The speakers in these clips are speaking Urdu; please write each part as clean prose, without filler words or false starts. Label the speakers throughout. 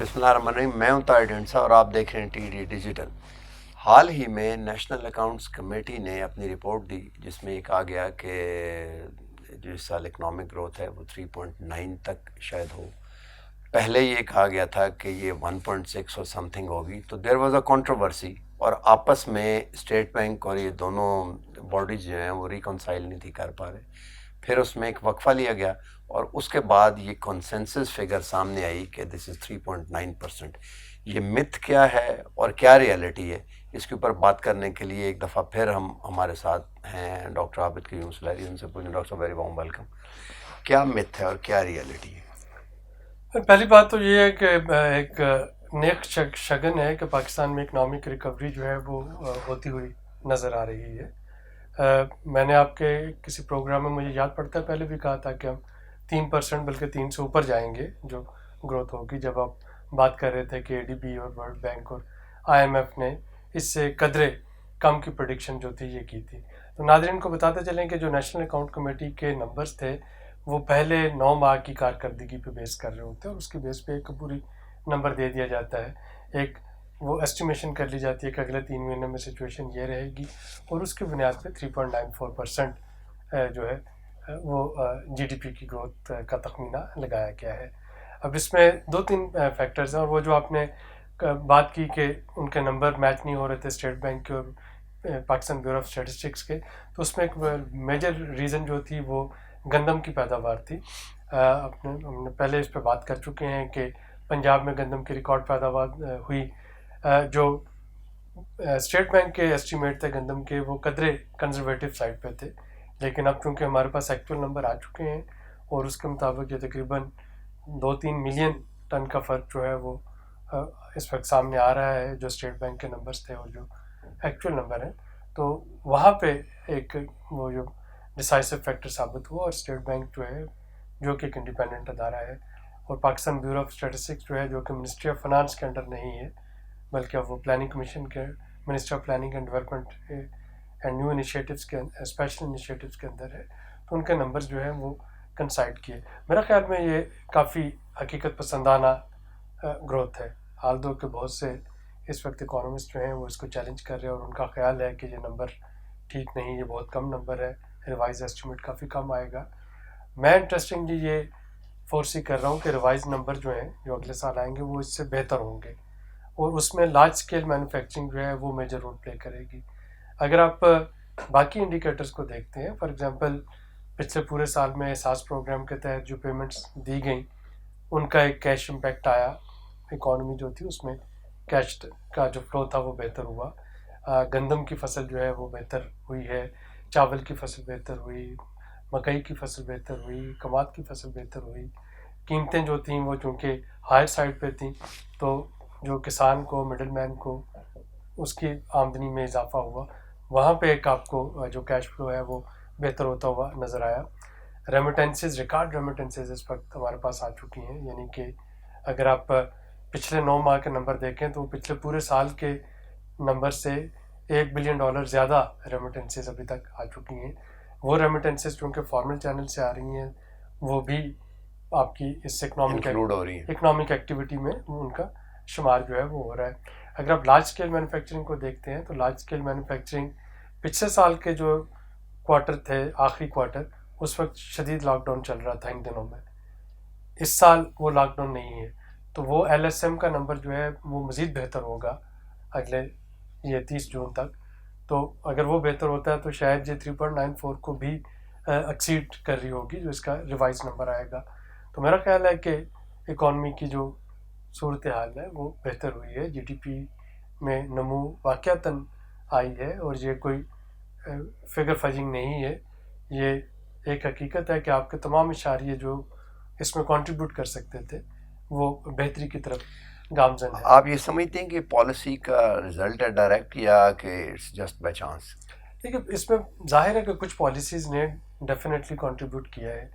Speaker 1: بسم اللہ الرحمن الرحیم. میں ہوں طاہر ڈنسا اور آپ دیکھ رہے ہیں ٹی ڈی ڈیجیٹل. حال ہی میں نیشنل اکاؤنٹس کمیٹی نے اپنی رپورٹ دی جس میں یہ کہا گیا کہ جو اس سال اکنامک گروتھ ہے وہ 3.9 تک شاید ہو. پہلے یہ کہا گیا تھا کہ یہ 1.6 اور سم تھنگ ہوگی. تو دیر واز اے کنٹروورسی اور آپس میں اسٹیٹ بینک اور یہ دونوں باڈیز جو ہیں وہ ریکنسائل نہیں تھی کر پا رہے. پھر اس میں ایک وقفہ لیا گیا اور اس کے بعد یہ کنسنسس فگر سامنے آئی کہ دس از 3.9%. یہ متھ کیا ہے اور کیا ریئلٹی ہے، اس کے اوپر بات کرنے کے لیے ایک دفعہ پھر ہمارے ساتھ ہیں ڈاکٹر عابد قیوم سلیری. ان سے پوچھیں ڈاکٹر ویری وارم ویلکم. کیا متھ ہے اور کیا ریئلٹی ہے؟
Speaker 2: پہلی بات تو یہ ہے کہ ایک نیک شگن ہے کہ پاکستان میں اکنامک ریکوری جو ہے وہ ہوتی ہوئی نظر آ رہی ہے. میں نے آپ کے کسی پروگرام میں مجھے یاد پڑتا ہے پہلے بھی کہا تھا کہ ہم 3% بلکہ 3 سے اوپر جائیں گے جو گروتھ ہوگی، جب آپ بات کر رہے تھے کہ اے ڈی بی اور ورلڈ بینک اور آئی ایم ایف نے اس سے قدرے کم کی پریڈکشن جو تھی یہ کی تھی. تو ناظرین کو بتاتے چلیں کہ جو نیشنل اکاؤنٹ کمیٹی کے نمبرز تھے وہ پہلے 9 ماہ کی کارکردگی پہ بیس کر رہے ہوتے ہیں اور اس کے بیس پہ ایک پوری نمبر دے دیا جاتا ہے. ایک وہ ایسٹیمیشن کر لی جاتی ہے کہ اگلے 3 مہینے میں سچویشن یہ رہے گی اور اس کی بنیاد پہ 3.94% جو ہے وہ جی ڈی پی کی گروتھ کا تخمینہ لگایا گیا ہے. اب اس میں 2-3 فیکٹرز ہیں اور وہ جو آپ نے بات کی کہ ان کے نمبر میچ نہیں ہو رہے تھے اسٹیٹ بینک کے اور پاکستان بیورو آف اسٹیٹسٹکس کے، تو اس میں ایک میجر ریزن جو تھی وہ گندم کی پیداوار تھی. ہم نے پہلے اس پہ بات کر چکے ہیں کہ پنجاب میں گندم کی ریکارڈ پیداوار ہوئی. جو اسٹیٹ بینک کے ایسٹیمیٹ تھے گندم کے وہ قدرے کنزرویٹو سائڈ پہ تھے، لیکن اب چونکہ ہمارے پاس ایکچوئل نمبر آ چکے ہیں اور اس کے مطابق یہ تقریباً 2-3 ملین ٹن کا فرق جو ہے وہ اس وقت سامنے آ رہا ہے، جو اسٹیٹ بینک کے نمبرز تھے اور جو ایکچوئل نمبر ہیں. تو وہاں پہ ایک وہ جو ڈیسائسو فیکٹر ثابت ہوا اور اسٹیٹ بینک جو ہے جو کہ ایک انڈیپینڈنٹ ادارہ ہے اور پاکستان بیورو آف اسٹیٹسٹکس جو ہے جو کہ منسٹری آف فنانس کے انڈر نہیں ہے بلکہ اب وہ پلاننگ کمیشن کے ministry of planning and development and new initiatives کے اسپیشل انیشیٹوز کے اندر ہے. تو ان کے نمبرز جو ہیں وہ کنسائڈ کیے. میرا خیال میں یہ کافی حقیقت پسندانہ گروتھ ہے، حال دو کہ بہت سے اس وقت اکانومسٹ جو ہیں وہ اس کو چیلنج کر رہے ہیں اور ان کا خیال ہے کہ یہ نمبر ٹھیک نہیں، یہ بہت کم نمبر ہے، ریوائز ایسٹیمیٹ کافی کم آئے گا. میں انٹرسٹنگلی یہ فورسی کر رہا ہوں کہ ریوائز نمبر جو ہیں جو اگلے سال آئیں گے وہ اس سے بہتر ہوں گے اور اس میں لارج اسکیل مینوفیکچرنگ جو ہے وہ میجر رول پلے کرے گی. اگر آپ باقی انڈیکیٹرز کو دیکھتے ہیں، فار ایگزامپل پچھلے پورے سال میں احساس پروگرام کے تحت جو پیمنٹس دی گئیں ان کا ایک کیش امپیکٹ آیا، اکانومی جو تھی اس میں کیش کا جو فلو تھا وہ بہتر ہوا. گندم کی فصل جو ہے وہ بہتر ہوئی ہے، چاول کی فصل بہتر ہوئی، مکئی کی فصل بہتر ہوئی، کماد کی فصل بہتر ہوئی. قیمتیں جو تھیں وہ چونکہ ہائر سائڈ پہ تھیں تو جو کسان کو مڈل مین کو اس کی آمدنی میں اضافہ ہوا، وہاں پہ ایک آپ کو جو کیش فلو ہے وہ بہتر ہوتا ہوا نظر آیا. ریمیٹنسز، ریکارڈ ریمیٹنسز اس وقت ہمارے پاس آ چکی ہیں، یعنی کہ اگر آپ پچھلے 9 ماہ کے نمبر دیکھیں تو پچھلے پورے سال کے نمبر سے $1 بلین زیادہ ریمیٹنسز ابھی تک آ چکی ہیں. وہ ریمیٹنسز چونکہ فارمل چینل سے آ رہی ہیں وہ بھی آپ کی اس اکنامک ایکٹیویٹی میں ان کا شمار جو ہے وہ ہو رہا ہے. اگر آپ لارج اسکیل مینوفیکچرنگ کو دیکھتے ہیں تو لارج اسکیل مینوفیکچرنگ پچھلے سال کے جو کوارٹر تھے، آخری کوارٹر، اس وقت شدید لاک ڈاؤن چل رہا تھا ان دنوں میں. اس سال وہ لاک ڈاؤن نہیں ہے تو وہ ایل ایس ایم کا نمبر جو ہے وہ مزید بہتر ہوگا اگلے یہ 30 جون تک. تو اگر وہ بہتر ہوتا ہے تو شاید یہ 3.94 کو بھی ایکسیڈ کر رہی ہوگی جو اس کا ریوائز نمبر آئے گا. تو میرا خیال ہے کہ اکانومی کی جو صورتحال ہے وہ بہتر ہوئی ہے، جی ڈی پی میں نمو واقعتاً آئی ہے اور یہ کوئی فگر فجنگ نہیں ہے، یہ ایک حقیقت ہے کہ آپ کے تمام اشاریے جو اس میں کنٹریبیوٹ کر سکتے تھے وہ بہتری کی طرف گامزن ہے.
Speaker 1: آپ یہ سمجھتے ہیں کہ پالیسی کا رزلٹ ہے ڈائریکٹ یا کہ اٹس جسٹ بائی چانس؟
Speaker 2: دیکھیے اس میں ظاہر ہے کہ کچھ پالیسیز نے ڈیفینیٹلی کنٹریبیوٹ کیا ہے.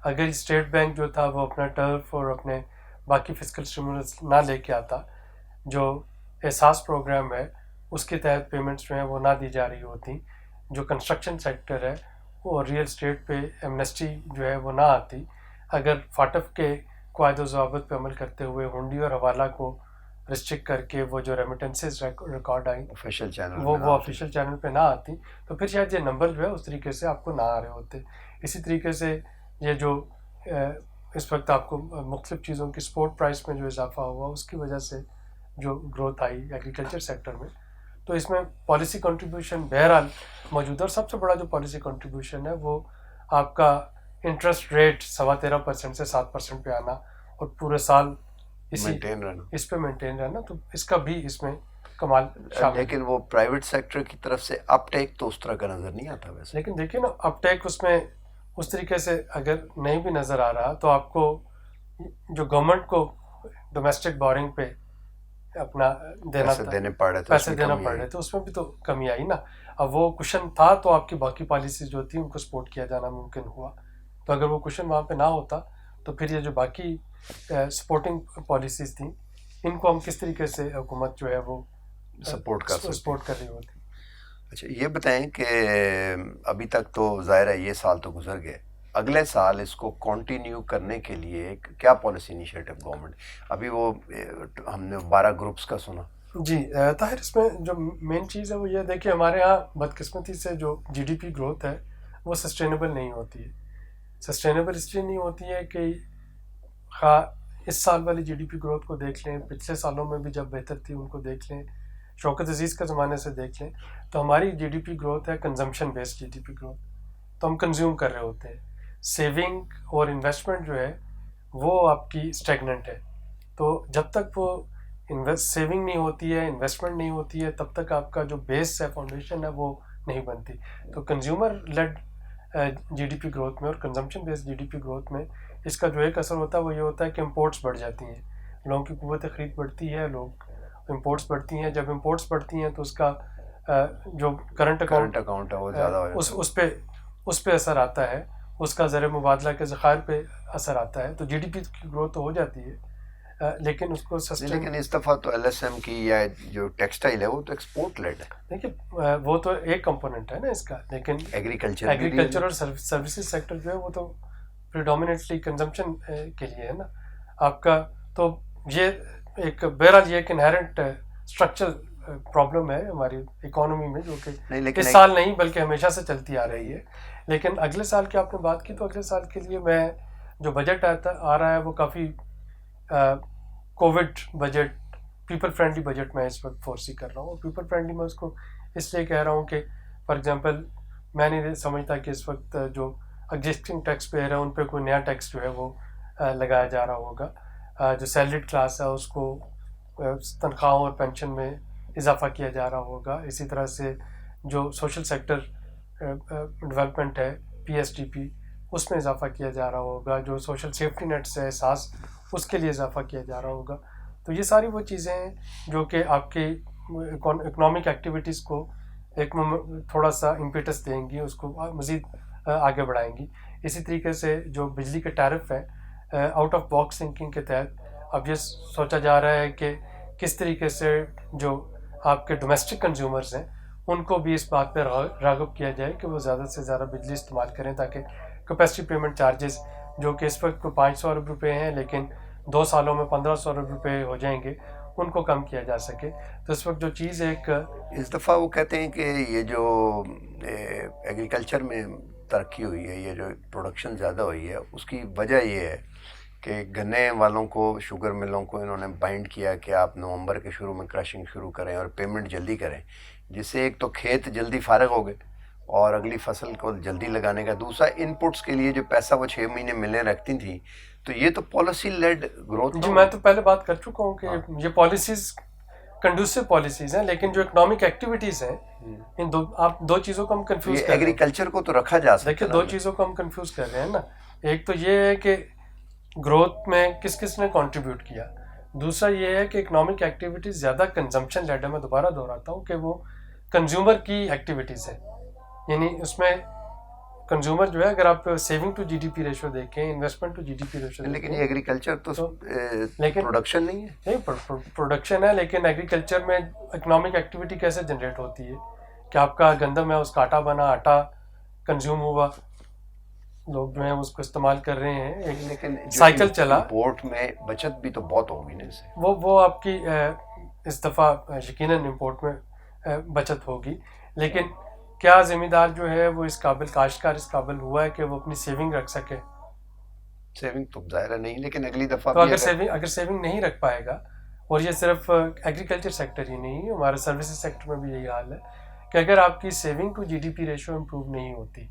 Speaker 2: اگر اسٹیٹ بینک جو تھا وہ اپنا ٹرف اور اپنے باقی فسکل اسٹیمولس نہ لے کے آتا، جو احساس پروگرام ہے اس کے تحت پیمنٹس جو ہیں وہ نہ دی جا رہی ہوتی، جو کنسٹرکشن سیکٹر ہے اور ریئل اسٹیٹ پہ ایمنسٹی جو ہے وہ نہ آتی، اگر فاٹف کے قواعد و ضوابط پہ عمل کرتے ہوئے ہنڈی اور حوالہ کو ریسٹرکٹ کر کے وہ جو ریمیٹنسز ریکارڈ آئیں
Speaker 1: آفیشیل چینل
Speaker 2: وہ آفیشیل چینل پہ نہ آتی تو پھر شاید یہ نمبر جو ہے اس طریقے سے آپ کو نہ آ رہے ہوتے. اسی طریقے سے یہ جو اس وقت آپ کو مختلف چیزوں کی سپورٹ پرائس میں جو اضافہ ہوا اس کی وجہ سے جو گروتھ آئی ایگریکلچر سیکٹر میں, تو اس میں پالیسی کنٹریبیوشن بہرحال موجود ہے. اور سب سے بڑا جو پالیسی کنٹریبیوشن ہے وہ آپ کا انٹرسٹ ریٹ 13.5% سے 7% پہ آنا اور پورے سال اس پہ مینٹین رہنا, تو اس کا بھی اس میں کمال شامل.
Speaker 1: لیکن وہ پرائیویٹ سیکٹر کی طرف سے اپ ٹیک تو اس طرح کا نظر نہیں آتا ویسے.
Speaker 2: لیکن دیکھیے نا اپ ٹیک اس میں اس طریقے سے اگر نہیں بھی نظر آ رہا تو آپ کو جو گورنمنٹ کو ڈومیسٹک بورنگ پہ اپنا پیسے دینا پڑ رہے تھے, اس میں بھی تو کمی آئی نا. اب وہ کوشن تھا تو آپ کی باقی پالیسیز جو تھی ان کو سپورٹ کیا جانا ممکن ہوا, تو اگر وہ کوشن وہاں پہ نہ ہوتا تو پھر یہ جو باقی سپورٹنگ پالیسیز تھیں ان کو ہم کس طریقے سے حکومت جو ہے وہ
Speaker 1: سپورٹ
Speaker 2: کر رہی ہوتی.
Speaker 1: اچھا یہ بتائیں کہ ابھی تک تو ظاہر ہے یہ سال تو گزر گئے, اگلے سال اس کو کنٹینیو کرنے کے لیے کیا پالیسی انیشیٹو گورنمنٹ, ابھی وہ ہم نے 12 گروپس کا سنا.
Speaker 2: جی طاہر, اس میں جو مین چیز ہے وہ یہ دیکھیے ہمارے ہاں بدقسمتی سے جو جی ڈی پی گروتھ ہے وہ سسٹینیبل نہیں ہوتی ہے. سسٹینیبل اس لیے نہیں ہوتی ہے کہ اس سال والی جی ڈی پی گروتھ کو دیکھ لیں, پچھلے سالوں میں بھی جب بہتر تھی ان کو دیکھ لیں, شوکت عزیز کے زمانے سے دیکھ لیں, تو ہماری جی ڈی پی گروتھ ہے consumption based G D P growth, تو ہم کنزیوم کر رہے ہوتے ہیں. سیونگ اور انویسٹمنٹ جو ہے وہ آپ کی اسٹیگننٹ ہے, تو جب تک وہ سیونگ نہیں ہوتی ہے, انویسٹمنٹ نہیں ہوتی ہے, تب تک آپ کا جو بیس ہے, فاؤنڈیشن ہے, وہ نہیں بنتی. تو consumer led G D P growth میں اور consumption based G D P growth میں اس کا جو ایک اثر ہوتا ہے وہ یہ ہوتا ہے کہ امپورٹس بڑھ جاتی ہیں, لوگوں کی قوت خرید بڑھتی ہے, لوگ امپورٹس بڑھتی ہیں. جب امپورٹس بڑھتی ہیں تو اس کا جو کرنٹ اکاؤنٹ ہے وہ زیادہ اس پہ اثر آتا ہے, اس کا زر مبادلہ کے ذخائر پہ اثر آتا ہے. تو جی ڈی پی کی گروتھ تو ہو جاتی ہے, لیکن اس کو
Speaker 1: لیکن اس دفعہ تو ایل ایس ایم کی یا جو ٹیکسٹائل ہے وہ تو ایکسپورٹ لیڈ ہے.
Speaker 2: دیکھیے وہ تو ایک کمپوننٹ ہے نا اس کا, لیکن ایگریکلچر اور سروسز سیکٹر جو ہے وہ تو پریڈومیننٹلی کنزمپشن کے لیے ہے نا آپ کا. تو یہ ایک بہرحال یہ ایک انہیرنٹ اسٹرکچرل پرابلم ہے ہماری اکانومی میں, جو کہ اس سال نہیں بلکہ ہمیشہ سے چلتی آ رہی ہے. لیکن اگلے سال کی آپ نے بات کی, تو اگلے سال کے لیے میں جو بجٹ آ رہا ہے وہ کافی covid budget, people friendly budget میں اس وقت فورسی کر رہا ہوں. اور پیپل فرینڈلی میں اس کو اس لیے کہہ رہا ہوں کہ فار ایگزامپل میں نہیں سمجھتا کہ اس وقت جو ایگزسٹنگ ٹیکس پیئر ہے ان پہ کوئی نیا ٹیکس جو ہے وہ لگایا جا رہا ہوگا. جو سیلریڈ کلاس ہے اس کو تنخواہوں اور پینشن میں اضافہ کیا جا رہا ہوگا. اسی طرح سے جو سوشل سیکٹر ڈیولپمنٹ ہے پی ایس ڈی پی, اس میں اضافہ کیا جا رہا ہوگا. جو سوشل سیفٹی نیٹس ہے احساس, اس کے لیے اضافہ کیا جا رہا ہوگا. تو یہ ساری وہ چیزیں ہیں جو کہ آپ کی اکنامک ایکٹیویٹیز کو ایک تھوڑا سا امپیٹس دیں گی, اس کو مزید آگے بڑھائیں گی. اسی طریقے سے جو بجلی کے ٹیرف ہے آؤٹ آف باکس تھنکنگ کے تحت اب یہ سوچا جا رہا ہے کہ کس طریقے سے جو آپ کے ڈومیسٹک کنزیومرز ہیں ان کو بھی اس بات پہ راغب کیا جائے کہ وہ زیادہ سے زیادہ بجلی استعمال کریں, تاکہ کیپیسٹی پیمنٹ چارجز جو کہ اس وقت 500 ارب روپے ہیں لیکن 2 سالوں میں 1500 ارب روپے ہو جائیں گے, ان کو کم کیا جا سکے. تو اس وقت جو چیز ایک
Speaker 1: اس دفعہ وہ کہتے ہیں کہ یہ جو ایگریکلچر میں ترقی ہوئی ہے, یہ جو پروڈکشن زیادہ ہوئی ہے, اس کی وجہ یہ ہے کہ گنے والوں کو, شوگر ملوں کو انہوں نے بائنڈ کیا کہ آپ نومبر کے شروع میں کرشنگ شروع کریں اور پیمنٹ جلدی کریں, جس سے ایک تو کھیت جلدی فارغ ہو گئے اور اگلی فصل کو جلدی لگانے کا. دوسرا ان پٹس کے لیے جو پیسہ وہ 6 مہینے ملنے رکھتی تھیں, تو یہ تو پالیسی لیڈ گروتھ.
Speaker 2: جی میں تو پہلے بات کر چکا ہوں کہ یہ پالیسیز کنڈوسو پالیسیز ہیں, لیکن جو اکنامک ایکٹیویٹیز ہیں ان آپ دو چیزوں کو ہم کنفیوز کر رہے ہیں.
Speaker 1: ایگریکلچر کو تو رکھا جا سکتا ہے.
Speaker 2: دیکھیے 2 چیزوں کو ہم کنفیوز کر رہے ہیں نا. ایک تو یہ ہے کہ گروتھ میں کس کس نے کنٹریبیوٹ کیا, دوسرا یہ ہے کہ اکنامک ایکٹیویٹیز زیادہ کنزمپشن لیڈ ہے. میں دوبارہ دہراتا ہوں کہ وہ کنزیومر کی ایکٹیویٹیز ہیں, یعنی اس میں کنزیومر جو ہے, اگر آپ saving to G D P ratio دیکھیں, investment to G D P ratio,
Speaker 1: لیکن یہ ایگریکلچر تو پروڈکشن نہیں ہے.
Speaker 2: نہیں پروڈکشن ہے, لیکن ایگریکلچر میں اکنامک ایکٹیویٹی کیسے جنریٹ ہوتی ہے کہ آپ کا گندم ہے, اس کا آٹا بنا, آٹا کنزیوم ہوا,
Speaker 1: لوگ
Speaker 2: جو ہیں اس کو استعمال کر رہے ہیں. ایک
Speaker 1: لیکن
Speaker 2: سائیکل چلا,
Speaker 1: امپورٹ میں بچت بھی تو بہت ہوگی نا اس سے.
Speaker 2: وہ آپ کی اس دفعہ یقیناً امپورٹ میں بچت ہوگی, لیکن کیا ذمہ دار جو ہے وہ اس قابل, کاشتکار اس قابل ہوا ہے کہ وہ اپنی سیونگ رکھ سکے؟
Speaker 1: سیونگ تو ظاہر نہیں, لیکن اگلی دفعہ
Speaker 2: تو اگر سیونگ نہیں رکھ پائے گا, اور یہ صرف ایگریکلچر سیکٹر ہی نہیں, ہمارے سروسز سیکٹر میں بھی یہی حال ہے کہ اگر آپ کی saving to G D P ratio improve نہیں ہوتی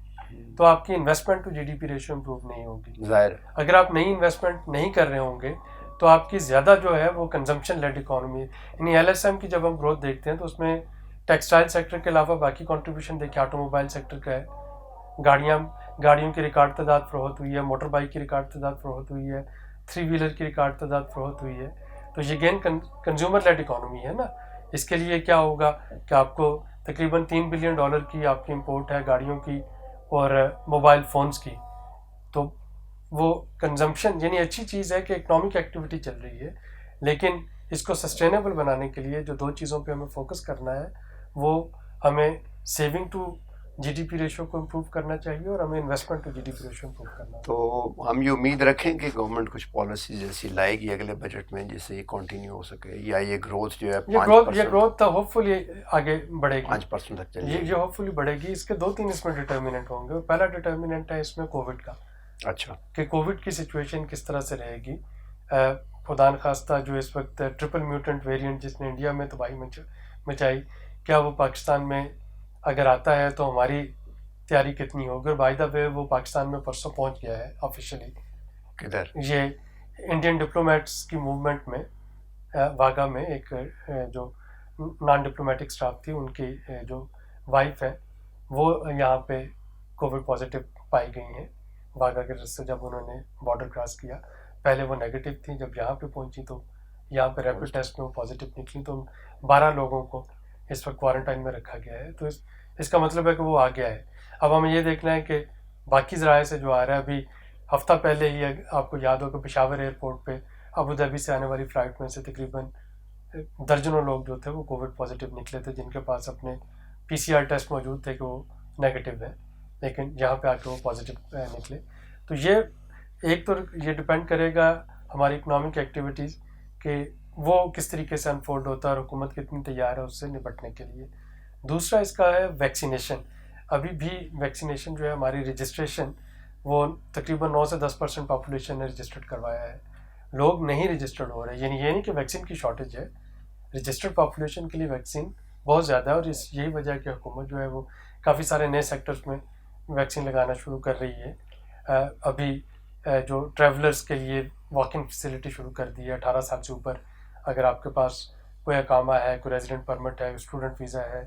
Speaker 2: تو آپ کی investment to G D P ratio improve نہیں ہوگی.
Speaker 1: ظاہر
Speaker 2: اگر آپ نئی انویسٹمنٹ نہیں کر رہے ہوں گے تو آپ کی زیادہ جو ہے وہ کنزمپشن لیڈ اکانومی ہے. یعنی ایل ایس ایم کی جب ہم گروتھ دیکھتے ہیں تو اس میں ٹیکسٹائل سیکٹر کے علاوہ باقی کنٹریبیوشن دیکھیں, آٹو موبائل سیکٹر کا ہے, گاڑیوں کی ریکارڈ تعداد فروخت ہوئی ہے, موٹر بائک کی ریکارڈ تعداد فروخت ہوئی ہے, 3 ویلر کی ریکارڈ تعداد فروخت ہوئی ہے. تو یہ گین کنزیومر لیڈ اکانومی ہے نا. اس کے لیے کیا ہوگا کہ آپ کو تقریباً $3 بلین کی آپ کی امپورٹ ہے گاڑیوں کی اور موبائل فونز کی. تو وہ کنزمپشن یعنی اچھی چیز ہے کہ اکنامک ایکٹیویٹی چل رہی ہے, لیکن اس کو سسٹینیبل بنانے کے لیے جو 2 چیزوں پہ ہمیں فوکس کرنا ہے وہ ہمیں saving to G D P ratio کو امپروو کرنا چاہیے اور ہمیں investment to G D P ratio improve کرنا ہے.
Speaker 1: تو ہم یہ امید رکھیں کہ گورنمنٹ کچھ پالیسیز ایسی لائے گی اگلے بجٹ میں جس سے یہ کنٹینیو ہو سکے, یا یہ گروتھ جو ہے
Speaker 2: یہ گروتھ ہوپ فلی آگے بڑھے گی,
Speaker 1: 5% تک چلے گی.
Speaker 2: یہ ہوپ فلی بڑھے گی. اس کے 2-3 اس میں ڈٹرمنٹ ہوں گے, اور پہلا ڈٹرمنٹ ہے اس میں کووڈ کا.
Speaker 1: اچھا,
Speaker 2: کہ کووڈ کی سچویشن کس طرح سے رہے گی. خدا نخواستہ جو اس وقت ٹرپل میوٹنٹ ویریئنٹ جس نے انڈیا میں تباہی مچائی, کیا وہ پاکستان میں اگر آتا ہے تو ہماری تیاری کتنی ہوگی. اور بائی دا وے وہ پاکستان میں پرسوں پہنچ گیا ہے آفیشلی.
Speaker 1: کدھر؟
Speaker 2: یہ انڈین ڈپلومیٹس کی موومنٹ میں واگا میں ایک جو نان ڈپلومیٹک اسٹاف تھی ان کی جو وائف ہے وہ یہاں پہ کووڈ پازیٹیو پائی گئی ہیں واگا کے راستے جب انہوں نے بارڈر کراس کیا. پہلے وہ نیگیٹو تھیں, جب یہاں پہ پہنچی تو یہاں پہ ریپڈ ٹیسٹ میں وہ پازیٹیو نکلی, تو 12 لوگوں کو اس وقت کوارنٹائن میں رکھا گیا ہے. تو اس کا مطلب ہے کہ وہ آ گیا ہے. اب ہمیں یہ دیکھنا ہے کہ باقی ذرائع سے جو آ رہا ہے, ابھی ہفتہ پہلے ہی آپ کو یاد ہو کہ پشاور ایئرپورٹ پہ ابوظہبی سے آنے والی فلائٹ میں سے تقریباً درجنوں لوگ جو تھے وہ کووڈ پازیٹیو نکلے تھے, جن کے پاس اپنے پی سی آر ٹیسٹ موجود تھے کہ وہ نیگیٹو ہے, لیکن یہاں پہ آ کے وہ پازیٹیو نکلے. تو یہ ایک تو یہ ڈپینڈ کرے گا ہماری اکنامک ایکٹیویٹیز کہ وہ کس طریقے سے انفولڈ ہوتا ہے اور حکومت کتنی تیار ہے اس سے نپٹنے کے لیے. دوسرا اس کا ہے ویکسینیشن. ابھی بھی ویکسینیشن جو ہے ہماری رجسٹریشن وہ تقریباً 9 سے 10% پاپولیشن نے رجسٹرڈ کروایا ہے, لوگ نہیں رجسٹرڈ ہو رہے. یعنی یہ نہیں کہ ویکسین کی شارٹیج ہے, رجسٹرڈ پاپولیشن کے لیے ویکسین بہت زیادہ ہے, اور یہی وجہ ہے کہ حکومت جو ہے وہ کافی سارے نئے سیکٹرز میں ویکسین لگانا شروع کر رہی ہے. ابھی جو ٹریولرز کے لیے واک ان فیسلٹی شروع کر دی ہے. 18 سال سے اوپر اگر آپ کے پاس کوئی اقامہ ہے, کوئی ریزیڈنٹ پرمٹ ہے, اسٹوڈنٹ ویزا ہے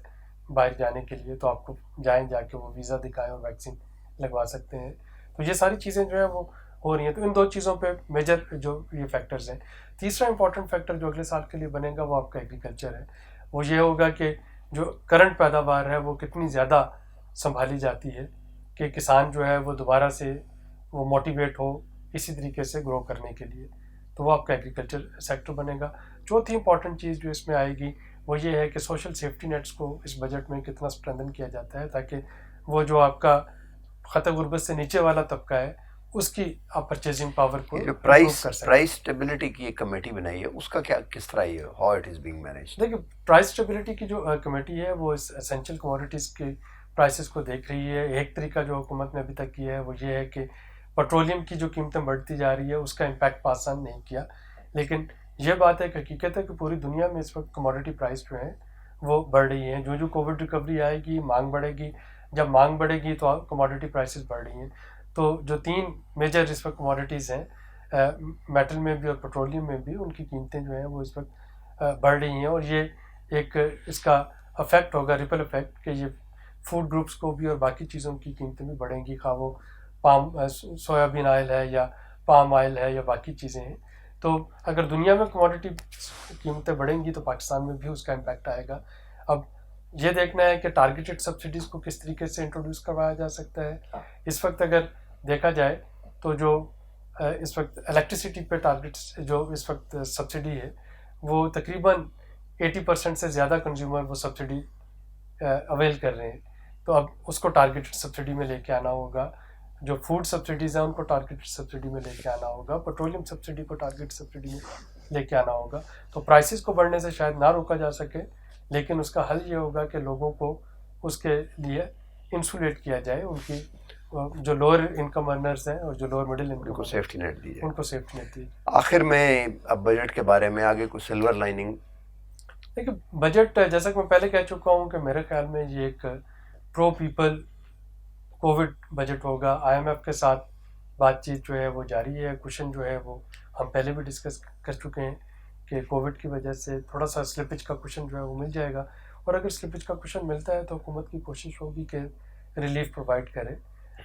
Speaker 2: باہر جانے کے لیے, تو آپ کو جا کے وہ ویزا دکھائیں اور ویکسین لگوا سکتے ہیں. تو یہ ساری چیزیں جو ہیں وہ ہو رہی ہیں. تو ان 2 چیزوں پہ میجر جو یہ فیکٹرز ہیں. تیسرا امپورٹنٹ فیکٹر جو اگلے سال کے لیے بنے گا وہ آپ کا ایگریکلچر ہے. وہ یہ ہوگا کہ جو کرنٹ پیداوار ہے وہ کتنی زیادہ سنبھالی جاتی ہے کہ کسان جو ہے وہ دوبارہ سے وہ موٹیویٹ ہو اسی طریقے سے گرو کرنے کے لیے. تو وہ آپ کا ایگریکلچر سیکٹر بنے گا. چوتھی امپورٹنٹ چیز جو اس میں آئے گی وہ یہ ہے کہ سوشل سیفٹی نیٹس کو اس بجٹ میں کتنا اسٹرینتھن کیا جاتا ہے, تاکہ وہ جو آپ کا خطۂ غربت سے نیچے والا طبقہ ہے اس کی آپ پرچیزنگ پاور کو
Speaker 1: پرائس اسٹیبلٹی کی ایک کمیٹی بنائی ہے, اس کا کیا کس طرح ہے, how it is being managed?
Speaker 2: دیکھیے پرائس اسٹیبلٹی کی جو کمیٹی ہے وہ اسینشل کموڈیٹیز کے پرائسز کو دیکھ رہی ہے. ایک طریقہ جو حکومت نے ابھی تک کیا ہے وہ یہ ہے کہ پیٹرولیم کی جو قیمتیں بڑھتی جا رہی ہے اس کا امپیکٹ پاس آن نہیں کیا, لیکن یہ بات ایک حقیقت ہے کہ پوری دنیا میں اس وقت کموڈیٹی پرائس جو ہیں وہ بڑھ رہی ہیں. جو کووڈ ریکوری آئے گی مانگ بڑھے گی, جب مانگ بڑھے گی تو کموڈیٹی پرائسز بڑھ رہی ہیں. تو جو 3 میجر اس وقت کموڈیٹیز ہیں میٹل میں بھی اور پیٹرولیم میں بھی, ان کی قیمتیں جو ہیں وہ اس وقت بڑھ رہی ہیں. اور یہ ایک اس کا افیکٹ ہوگا, ریپل افیکٹ, کہ یہ فوڈ گروپس کو بھی اور باقی چیزوں کی قیمتیں بھی بڑھیں گی, خواہ وہ سویابین آئل ہے یا پام آئل ہے یا باقی چیزیں ہیں. تو اگر دنیا میں کموڈیٹی قیمتیں بڑھیں گی تو پاکستان میں بھی اس کا امپیکٹ آئے گا. اب یہ دیکھنا ہے کہ ٹارگیٹڈ سبسڈیز کو کس طریقے سے انٹروڈیوس کروایا جا سکتا ہے. اس وقت اگر دیکھا جائے تو جو اس وقت الیکٹریسٹی پہ ٹارگیٹ جو اس وقت سبسڈی ہے وہ تقریباً 80% سے زیادہ کنزیومر وہ سبسڈی اویل کر رہے ہیں. تو اب اس کو ٹارگیٹڈ سبسڈی میں لے کے آنا ہوگا. جو فوڈ سبسڈیز ہیں ان کو ٹارگیٹ سبسڈی میں لے کے آنا ہوگا, پیٹرولیم سبسڈی کو ٹارگیٹ سبسڈی میں لے کے آنا ہوگا. تو پرائسز کو بڑھنے سے شاید نہ روکا جا سکے, لیکن اس کا حل یہ ہوگا کہ لوگوں کو اس کے لیے انسولیٹ کیا جائے, ان کی جو لوور انکم ارنرز ہیں اور جو لوور مڈل انکم,
Speaker 1: ان کو سیفٹی نیٹ دی جائے,
Speaker 2: ان کو سیفٹی نیٹ دی.
Speaker 1: آخر میں اب بجٹ کے بارے میں آگے کچھ سلور لائننگ.
Speaker 2: دیکھیے بجٹ جیسا کہ میں پہلے کہہ چکا ہوں کہ میرے خیال میں یہ ایک پرو پیپل کووڈ بجٹ ہوگا. آئی ایم ایف کے ساتھ بات چیت جو ہے وہ جاری ہے. کوشچن جو ہے وہ ہم پہلے بھی ڈسکس کر چکے ہیں کہ کووڈ کی وجہ سے تھوڑا سا سلپیج کا کوشچن جو ہے وہ مل جائے گا, اور اگر سلپیج کا کوشچن ملتا ہے تو حکومت کی کوشش ہوگی کہ ریلیف پرووائڈ کرے.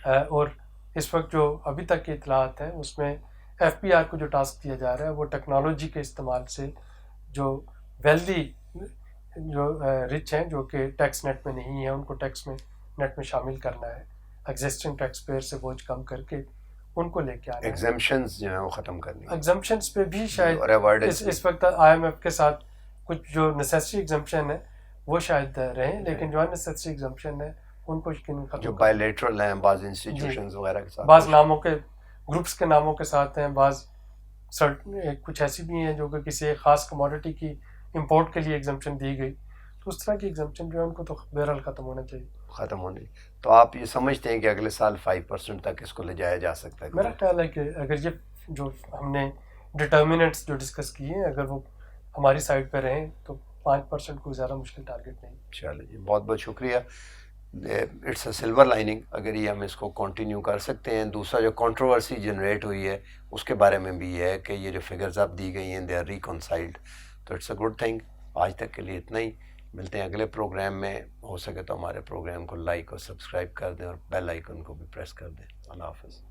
Speaker 2: اور اس وقت جو ابھی تک کی اطلاعات ہیں اس میں ایف پی آر کو جو ٹاسک دیا جا رہا ہے وہ ٹیکنالوجی کے استعمال سے جو ویلدی جو رچ ہیں جو کہ ٹیکس نیٹ میں نہیں ہیں ان کو ٹیکس میں نیٹ میں شامل کرنا ہے. ایگزسٹنگ ٹیکس پیئر سے بوجھ کم کر کے ان کو لے کے آنا ہے.
Speaker 1: ایگزمپشنز جو ہیں وہ ختم کرنی,
Speaker 2: ایگزمپشنز پہ بھی شاید اس وقت آئی ایم ایف کے ساتھ کچھ جو نیسیسری ایگزمپشن ہے وہ شاید رہیں, لیکن جو ان نیسیسری ایگزمپشن ہے ان کو یقیناً ختم,
Speaker 1: جو بائیلیٹرل ہیں بعض انسٹیٹیوشنز وغیرہ کے ساتھ,
Speaker 2: بعض ناموں کے گروپس کے ناموں کے ساتھ ہیں, بعض کچھ ایسی بھی ہیں جو کہ کسی ایک خاص کموڈٹی کی امپورٹ کے لیے ایگزمپشن دی گئی. تو اس طرح کی ایگزمپشن جو ہے ان کو تو بہرحال ختم ہونا چاہیے.
Speaker 1: ختم ہونے. تو آپ یہ سمجھتے ہیں کہ اگلے سال 5% تک اس کو لے جایا جا سکتا ہے؟
Speaker 2: میرا خیال ہے کہ اگر یہ جو ہم نے ڈٹرمنٹس جو ڈسکس کیے ہیں اگر وہ ہماری سائڈ پہ رہیں تو 5% کوئی زیادہ مشکل ٹارگیٹ نہیں.
Speaker 1: چلو جی, بہت بہت شکریہ. اٹس اے سلور لائننگ اگر یہ ہم اس کو کنٹینیو کر سکتے ہیں. دوسرا جو کنٹروورسی جنریٹ ہوئی ہے اس کے بارے میں بھی یہ ہے کہ یہ جو فگرز اب دی گئی ہیں دے آر ریکنسائلڈ, تو اٹس اے گڈ تھنگ. آج تک کے لیے اتنا ہی. ملتے ہیں اگلے پروگرام میں. ہو سکے تو ہمارے پروگرام کو لائک اور سبسکرائب کر دیں اور بیل آئیکن کو بھی پریس کر دیں. اللہ حافظ.